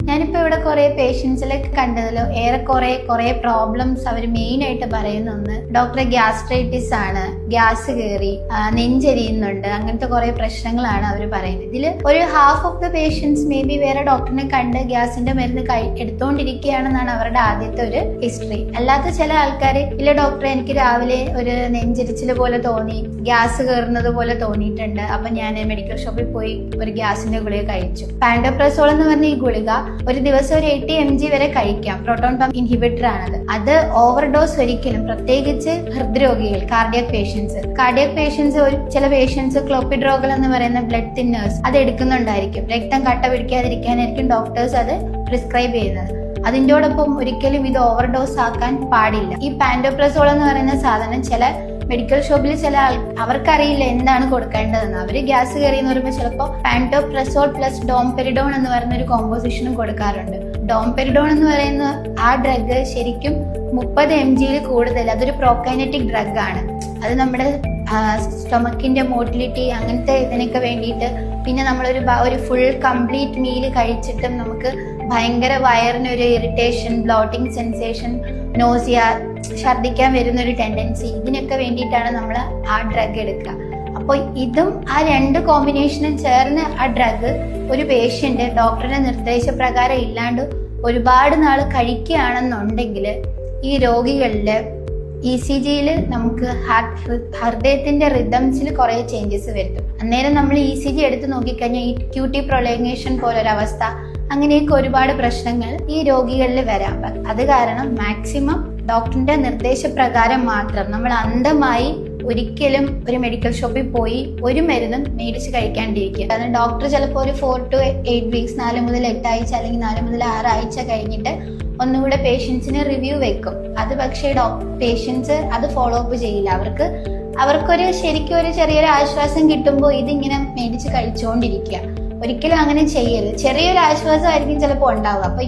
ഞാനിപ്പോൾ ഇവിടെ കുറേ പേഷ്യൻസിലൊക്കെ കണ്ടതിലോ കുറെ പ്രോബ്ലംസ് അവർ മെയിൻ ആയിട്ട് പറയുന്ന ഒന്ന് ഡോക്ടറെ ഗ്യാസ്ട്രൈറ്റിസ് ആണ്, ഗ്യാസ് കയറി, നെഞ്ചെരിയുന്നുണ്ട്, അങ്ങനത്തെ കുറെ പ്രശ്നങ്ങളാണ് അവർ പറയുന്നത്. ഇതിൽ ഒരു half of the patients may be വേറെ ഡോക്ടറിനെ കണ്ട് ഗ്യാസിന്റെ മരുന്ന് എടുത്തുകൊണ്ടിരിക്കുകയാണെന്നാണ് അവരുടെ ആദ്യത്തെ ഒരു ഹിസ്റ്ററി. അല്ലാത്ത ചില ആൾക്കാർ ഇല്ല ഡോക്ടറെ എനിക്ക് രാവിലെ ഒരു നെഞ്ചെരിച്ചിൽ പോലെ തോന്നി, ഗ്യാസ് കയറുന്നത് പോലെ തോന്നിയിട്ടുണ്ട്, അപ്പൊ ഞാൻ മെഡിക്കൽ ഷോപ്പിൽ പോയി ഒരു ഗ്യാസിന്റെ ഗുളിക കഴിച്ചു. പാൻഡോപ്രസോൾ എന്ന് പറഞ്ഞ ഈ ഗുളിക ഒരു ദിവസം ഒരു 80 mg വരെ കഴിക്കാം. പ്രോട്ടോൺ പമ്പ് ഇൻഹിബിറ്റർ ആണത്. അത് ഓവർഡോസ് ഒരിക്കലും, പ്രത്യേകിച്ച് ഹൃദ്രോഗികൾ, കാർഡിയാക് പേഷ്യൻസ് ചില പേഷ്യൻസ് ക്ലോപ്പിഡ്രോഗൽ എന്ന് പറയുന്ന ബ്ലഡ് തിന്നേഴ്സ് അത് എടുക്കുന്നുണ്ടായിരിക്കും. രക്തം കട്ട പിടിക്കാതിരിക്കാനായിരിക്കും ഡോക്ടേഴ്സ് അത് പ്രിസ്ക്രൈബ് ചെയ്യുന്നത്. അതിൻ്റെയോടൊപ്പം ഒരിക്കലും ഇത് ഓവർഡോസ് ആക്കാൻ പാടില്ല. ഈ പാൻഡോപ്രസോൾ എന്ന് പറയുന്ന സാധനം ചില മെഡിക്കൽ ഷോപ്പിൽ അവർക്കറിയില്ല എന്താണ് കൊടുക്കേണ്ടതെന്ന്. അവര് ഗ്യാസ് കയറിയെന്ന് പറയുമ്പോൾ ചിലപ്പോൾ പാൻഡോപ്രസോൾ പ്ലസ് ഡോംപെരിഡോൺ എന്ന് പറയുന്ന ഒരു കോമ്പോസിഷനും കൊടുക്കാറുണ്ട്. ഡോംപെരിഡോൺ എന്ന് പറയുന്ന ആ ഡ്രഗ് ശരിക്കും 30 mg കൂടുതൽ, അതൊരു പ്രോകൈനറ്റിക് ഡ്രഗ് ആണ്. അത് നമ്മുടെ സ്റ്റൊമക്കിന്റെ മോട്ടിലിറ്റി അങ്ങനത്തെ ഇതിനൊക്കെ വേണ്ടിയിട്ട്, പിന്നെ നമ്മളൊരു ഫുൾ കംപ്ലീറ്റ് മീല് കഴിച്ചിട്ടും നമുക്ക് ഭയങ്കര വയറിനൊരു ഇറിറ്റേഷൻ, ബ്ലോട്ടിംഗ് സെൻസേഷൻ, നോസിയ, ഛർദ്ദിക്കാൻ വരുന്നൊരു ടെൻഡൻസി, ഇതിനൊക്കെ വേണ്ടിയിട്ടാണ് നമ്മൾ ആ ഡ്രഗ് എടുക്കുക. അപ്പോൾ ഇതും ആ രണ്ട് കോമ്പിനേഷനും ചേർന്ന് ആ ഡ്രഗ് ഒരു പേഷ്യന്റ് ഡോക്ടറുടെ നിർദ്ദേശപ്രകാരം ഇല്ലാണ്ട് ഒരുപാട് നാൾ കഴിക്കുകയാണെന്നുണ്ടെങ്കിൽ ഈ രോഗികളില് ECGയിൽ നമുക്ക് ഹൃദയത്തിന്റെ റിതംസിൽ കുറെ ചേഞ്ചസ് വരുത്തും. അന്നേരം നമ്മൾ ECG എടുത്ത് നോക്കിക്കഴിഞ്ഞാൽ ഈ QT പ്രൊളോങ്ങേഷൻ പോലൊരവസ്ഥ, അങ്ങനെയൊക്കെ ഒരുപാട് പ്രശ്നങ്ങൾ ഈ രോഗികളിൽ വരാം. അത് കാരണം മാക്സിമം ഡോക്ടറിന്റെ നിർദ്ദേശപ്രകാരം മാത്രം, നമ്മൾ അന്ധമായി ഒരിക്കലും ഒരു മെഡിക്കൽ ഷോപ്പിൽ പോയി ഒരു മരുന്നും മേടിച്ച് കഴിക്കാണ്ടിരിക്കുക. കാരണം ഡോക്ടർ ചിലപ്പോൾ ഒരു 4 to 8 weeks, 4 മുതൽ 8 ആഴ്ച അല്ലെങ്കിൽ 4 മുതൽ 6 ആഴ്ച കഴിഞ്ഞിട്ട് ഒന്നുകൂടെ പേഷ്യൻസിന് റിവ്യൂ വെക്കും. അത് പക്ഷേ പേഷ്യൻസ് അത് ഫോളോ അപ്പ് ചെയ്യില്ല. അവർക്കൊരു ശരിക്കും ഒരു ചെറിയൊരു ആശ്വാസം കിട്ടുമ്പോൾ ഇതിങ്ങനെ മേടിച്ച് കഴിച്ചുകൊണ്ടിരിക്കുക. ഒരിക്കലും അങ്ങനെ ചെയ്യരുത്. ചെറിയൊരു ആശ്വാസമായിരിക്കും ചിലപ്പോൾ ഉണ്ടാവുക. അപ്പൊ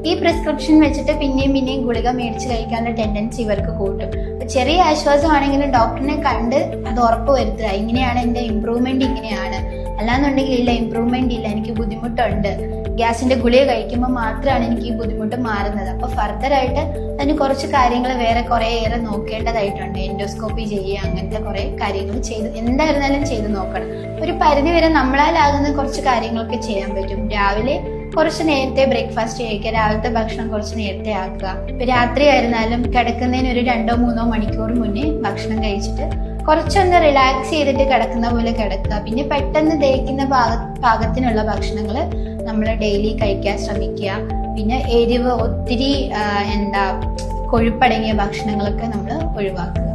ഈ പ്രിസ്ക്രിപ്ഷൻ വെച്ചിട്ട് പിന്നെയും ഗുളിക മേടിച്ച് കഴിക്കാനുള്ള ടെൻഡൻസി ഇവർക്ക് കൂട്ടും. ചെറിയ ആശ്വാസമാണെങ്കിലും ഡോക്ടറിനെ കണ്ട് അത് ഉറപ്പ് വരുത്തുക, ഇങ്ങനെയാണ് എന്റെ ഇമ്പ്രൂവ്മെന്റ്, ഇങ്ങനെയാണ്. അല്ലാന്നുണ്ടെങ്കിൽ ഇല്ല, ഇമ്പ്രൂവ്മെന്റ് ഇല്ല, എനിക്ക് ബുദ്ധിമുട്ടുണ്ട്, ഗ്യാസിന്റെ ഗുളിക കഴിക്കുമ്പോൾ മാത്രമാണ് എനിക്ക് ഈ ബുദ്ധിമുട്ട് മാറുന്നത്. അപ്പൊ ഫർദർ ആയിട്ട് അതിന് കുറച്ച് കാര്യങ്ങൾ വേറെ കുറേയേറെ നോക്കേണ്ടതായിട്ടുണ്ട്. എൻഡോസ്കോപ്പി ചെയ്യുക, അങ്ങനത്തെ കുറെ കാര്യങ്ങൾ എന്തായിരുന്നാലും ചെയ്ത് നോക്കണം. ഒരു പരിധി വരെ നമ്മളാലാകുന്ന കുറച്ച് കാര്യങ്ങളൊക്കെ ചെയ്യാൻ പറ്റും. രാവിലെ കുറച്ച് നേരത്തെ ബ്രേക്ക്ഫാസ്റ്റ് കഴിക്കുക, രാവിലത്തെ ഭക്ഷണം കുറച്ച് നേരത്തെ ആക്കുക. ഇപ്പൊ രാത്രി ആയിരുന്നാലും കിടക്കുന്നതിന് ഒരു 2-3 മണിക്കൂർ മുന്നേ ഭക്ഷണം കഴിച്ചിട്ട് കുറച്ചൊന്ന് റിലാക്സ് ചെയ്തിട്ട് കിടക്കുന്ന പോലെ കിടക്കുക. പിന്നെ പെട്ടെന്ന് ദഹിക്കുന്ന പാകത്തിനുള്ള ഭക്ഷണങ്ങൾ നമ്മൾ ഡെയിലി കഴിക്കാൻ ശ്രമിക്കുക. പിന്നെ എരിവ്, ഒത്തിരി കൊഴുപ്പടങ്ങിയ ഭക്ഷണങ്ങളൊക്കെ നമ്മൾ ഒഴിവാക്കുക.